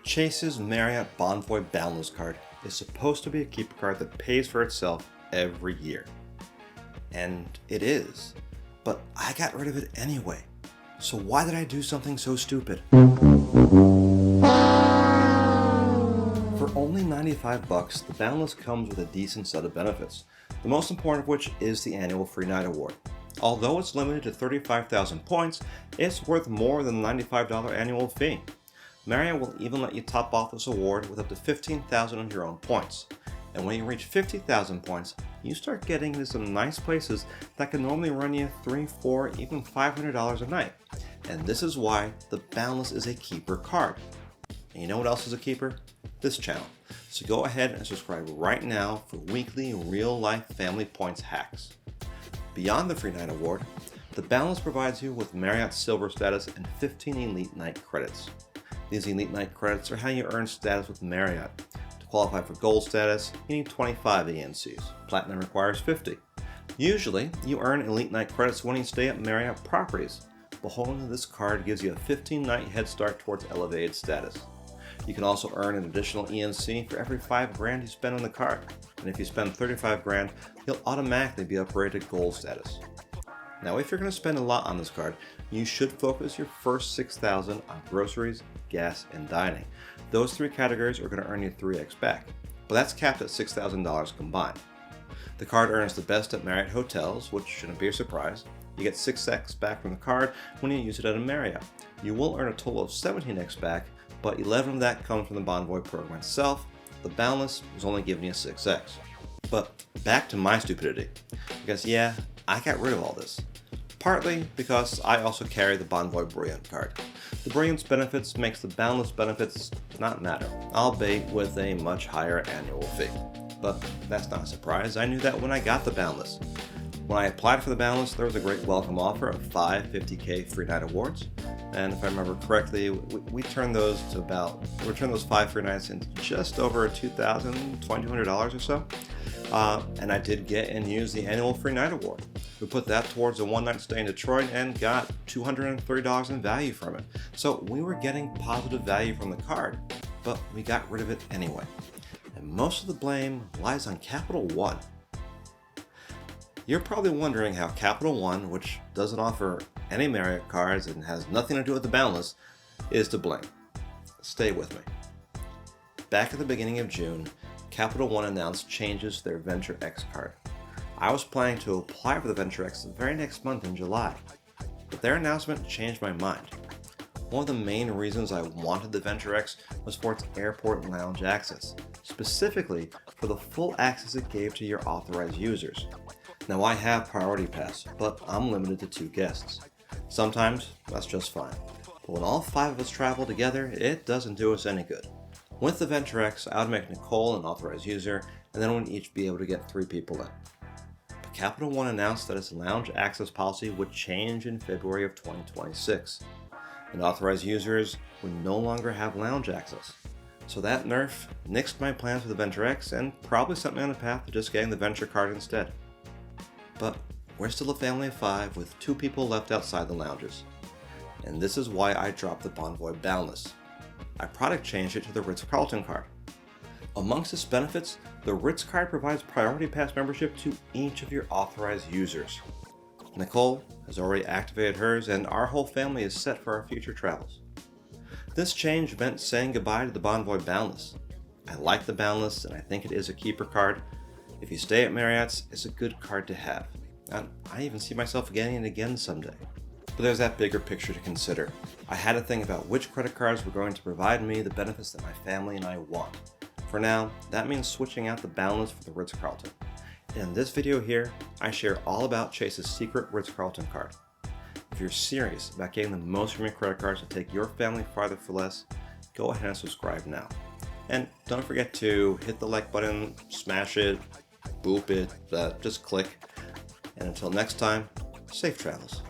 Chase's Marriott Bonvoy Boundless card is supposed to be a keeper card that pays for itself every year. And it is. But I got rid of it anyway. So why did I do something so stupid? For only $95, the Boundless comes with a decent set of benefits, the most important of which is the annual free night award. Although it's limited to 35,000 points, it's worth more than the $95 annual fee. Marriott will even let you top off this award with up to 15,000 of your own points. And when you reach 50,000 points, you start getting into some nice places that can normally run you $300, $400, even $500 a night. And this is why the Boundless is a keeper card. And you know what else is a keeper? This channel. So go ahead and subscribe right now for weekly real-life family points hacks. Beyond the free night award, the Boundless provides you with Marriott Silver status and 15 Elite Night credits. These Elite Night credits are how you earn status with Marriott. To qualify for Gold status, you need 25 ENCs. Platinum requires 50. Usually, you earn Elite Night credits when you stay at Marriott properties, but holding to this card gives you a 15-night head start towards elevated status. You can also earn an additional ENC for every $5,000 you spend on the card, and if you spend $35,000, you'll automatically be upgraded to Gold status. Now, if you're going to spend a lot on this card, you should focus your first $6,000 on groceries, gas, and dining. Those three categories are going to earn you 3x back, but that's capped at $6,000 combined. The card earns the best at Marriott hotels, which shouldn't be a surprise. You get 6x back from the card when you use it at a Marriott. You will earn a total of 17x back, but 11 of that comes from the Bonvoy program itself. The Boundless was only giving you 6x. But back to my stupidity, because yeah, I got rid of all this. Partly because I also carry the Bonvoy Brilliant card. The Brilliant's benefits makes the Boundless benefits not matter, albeit with a much higher annual fee. But that's not a surprise, I knew that when I got the Boundless. When I applied for the Boundless, there was a great welcome offer of 5 50K free night awards. And if I remember correctly, we turned those 5 free nights into just over $2,000, $2,200 or so. And I did get and use the annual free night award. We put that towards a one-night stay in Detroit and got $230 in value from it. So we were getting positive value from the card, but we got rid of it anyway. And most of the blame lies on Capital One. You're probably wondering how Capital One, which doesn't offer any Marriott cards and has nothing to do with the Boundless, is to blame. Stay with me. Back at the beginning of June, Capital One announced changes to their Venture X card. I was planning to apply for the Venture X the very next month in July, but their announcement changed my mind. One of the main reasons I wanted the Venture X was for its airport lounge access, specifically for the full access it gave to your authorized users. Now I have Priority Pass, but I'm limited to 2 guests. Sometimes that's just fine, but when all 5 of us travel together, it doesn't do us any good. With the Venture X, I would make Nicole an authorized user, and then we'd each be able to get 3 people in. But Capital One announced that its lounge access policy would change in February of 2026, and authorized users would no longer have lounge access. So that nerf nixed my plans for the Venture X and probably sent me on a path to just getting the Venture card instead. But we're still a family of 5 with 2 people left outside the lounges. And this is why I dropped the Bonvoy Boundless. I product changed it to the Ritz-Carlton card. Amongst its benefits, the Ritz card provides Priority Pass membership to each of your authorized users. Nicole has already activated hers, and our whole family is set for our future travels. This change meant saying goodbye to the Bonvoy Boundless. I like the Boundless, and I think it is a keeper card. If you stay at Marriott's, it's a good card to have. And I even see myself getting it again someday. But there's that bigger picture to consider. I had to think about which credit cards were going to provide me the benefits that my family and I want. For now, that means switching out the Boundless for the Ritz-Carlton. In this video here, I share all about Chase's secret Ritz-Carlton card. If you're serious about getting the most from your credit cards to take your family farther for less, go ahead and subscribe now. And don't forget to hit the like button, smash it, boop it, just click. And until next time, safe travels.